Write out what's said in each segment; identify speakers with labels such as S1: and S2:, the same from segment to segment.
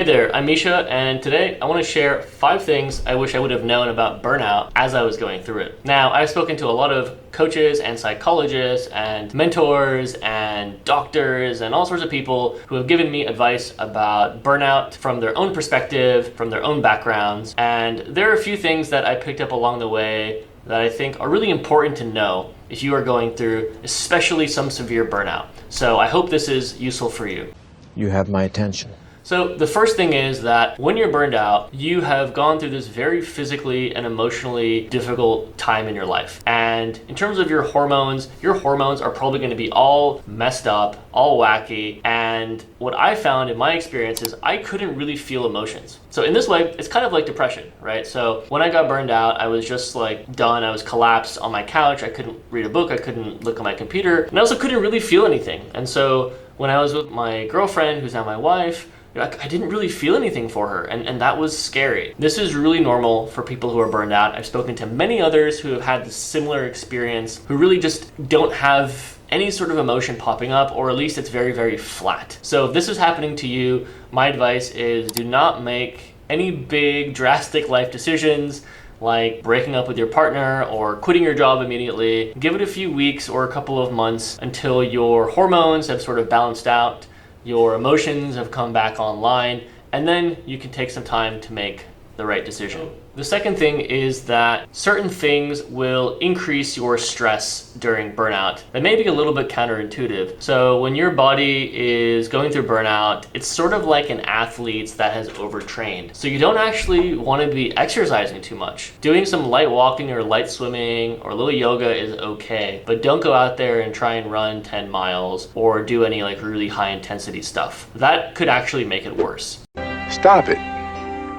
S1: Hey there, I'm Misha, and today I want to share 5 things I wish I would have known about burnout as I was going through it. Now, I've spoken to a lot of coaches and psychologists and mentors and doctors and all sorts of people who have given me advice about burnout from their own perspective, from their own backgrounds, and there are a few things that I picked up along the way that I think are really important to know if you are going through especially some severe burnout. So I hope this is useful for you.
S2: You have my attention.
S1: So the first thing is that when you're burned out, you have gone through this very physically and emotionally difficult time in your life. And in terms of your hormones are probably going to be all messed up, all wacky. And what I found in my experience is I couldn't really feel emotions. So in this way, it's kind of like depression, right? So when I got burned out, I was just like done. I was collapsed on my couch. I couldn't read a book. I couldn't look at my computer. And I also couldn't really feel anything. And so when I was with my girlfriend, who's now my wife, I didn't really feel anything for her, and that was scary. This is really normal for people who are burned out. I've spoken to many others who have had this similar experience, who really just don't have any sort of emotion popping up, or at least it's very, very flat. So if this is happening to you, my advice is do not make any big, drastic life decisions like breaking up with your partner or quitting your job immediately. Give it a few weeks or a couple of months until your hormones have sort of balanced out, your emotions have come back online, and then you can take some time to make the right decision. The second thing is that certain things will increase your stress during burnout. That may be a little bit counterintuitive. So when your body is going through burnout, it's sort of like an athlete that has overtrained. So you don't actually want to be exercising too much. Doing some light walking or light swimming or a little yoga is okay, but don't go out there and try and run 10 miles or do any like really high intensity stuff. That could actually make it worse.
S3: Stop it.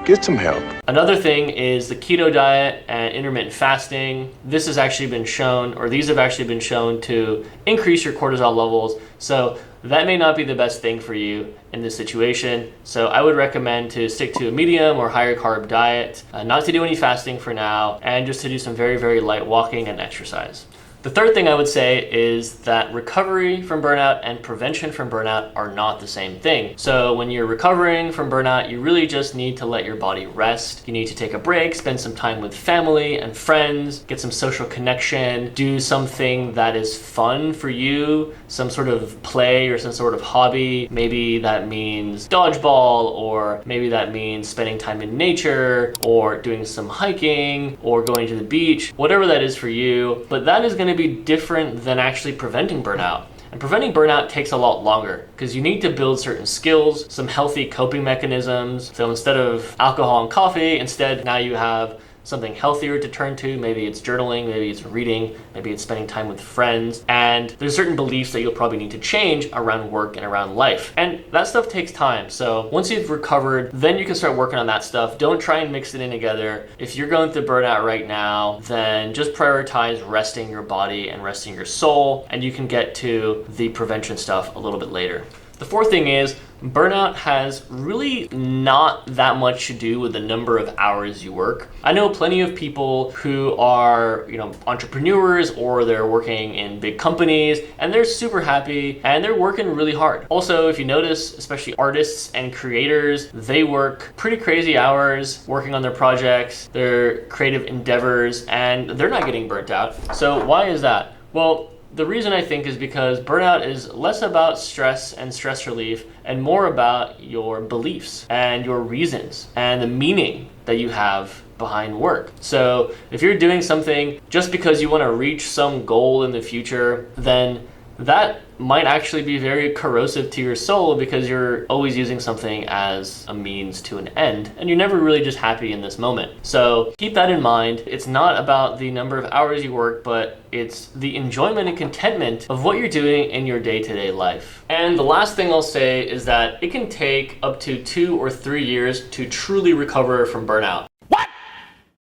S3: Get some help.
S1: Another thing is the keto diet and intermittent fasting. This has actually been shown, or these have actually been shown to increase your cortisol levels. So that may not be the best thing for you in this situation. So I would recommend to stick to a medium or higher carb diet, not to do any fasting for now, and just to do some very, very light walking and exercise. The third thing I would say is that recovery from burnout and prevention from burnout are not the same thing. So when you're recovering from burnout, you really just need to let your body rest. You need to take a break, spend some time with family and friends, get some social connection, do something that is fun for you, some sort of play or some sort of hobby. Maybe that means dodgeball, or maybe that means spending time in nature, or doing some hiking, or going to the beach, whatever that is for you. But that is going to be different than actually preventing burnout. And preventing burnout takes a lot longer because you need to build certain skills, some healthy coping mechanisms. So instead of alcohol and coffee, instead now you have something healthier to turn to. Maybe it's journaling, maybe it's reading, maybe it's spending time with friends. And there's certain beliefs that you'll probably need to change around work and around life. And that stuff takes time. So once you've recovered, then you can start working on that stuff. Don't try and mix it in together. If you're going through burnout right now, then just prioritize resting your body and resting your soul, and you can get to the prevention stuff a little bit later. The fourth thing is burnout has really not that much to do with the number of hours you work. I know plenty of people who are, entrepreneurs, or they're working in big companies and they're super happy and they're working really hard. Also, if you notice, especially artists and creators, they work pretty crazy hours working on their projects, their creative endeavors, and they're not getting burnt out. So why is that? Well, the reason I think is because burnout is less about stress and stress relief and more about your beliefs and your reasons and the meaning that you have behind work. So if you're doing something just because you want to reach some goal in the future, then that might actually be very corrosive to your soul because you're always using something as a means to an end and you're never really just happy in this moment. So keep that in mind. It's not about the number of hours you work, but it's the enjoyment and contentment of what you're doing in your day-to-day life. And the last thing I'll say is that it can take up to 2 or 3 years to truly recover from burnout.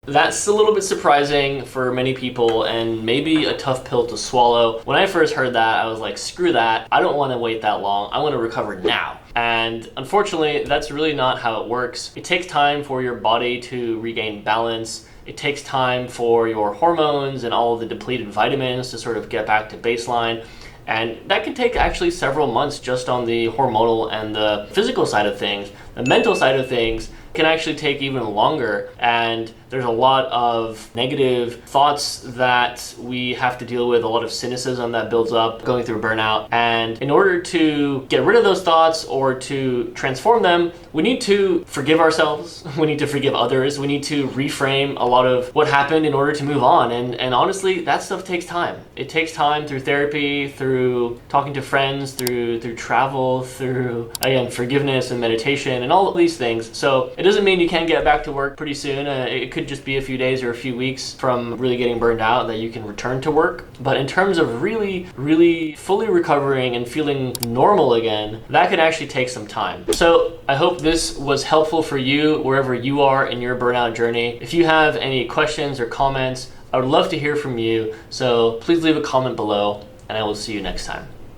S1: That's a little bit surprising for many people and maybe a tough pill to swallow. When I first heard that, I was like, screw that. I don't want to wait that long. I want to recover now. And unfortunately, that's really not how it works. It takes time for your body to regain balance. It takes time for your hormones and all of the depleted vitamins to sort of get back to baseline. And that can take actually several months just on the hormonal and the physical side of things. The mental side of things can actually take even longer, and there's a lot of negative thoughts that we have to deal with, a lot of cynicism that builds up going through burnout. And in order to get rid of those thoughts or to transform them, we need to forgive ourselves, we need to forgive others, we need to reframe a lot of what happened in order to move on. And honestly, that stuff takes time. It takes time through therapy, through talking to friends, through travel, through, again, forgiveness and meditation and all of these things. So it doesn't mean you can't get back to work pretty soon. It could just be a few days or a few weeks from really getting burned out that you can return to work. But in terms of really, really fully recovering and feeling normal again, that could actually take some time. So I hope this was helpful for you wherever you are in your burnout journey. If you have any questions or comments, I would love to hear from you. So please leave a comment below, and I will see you next time.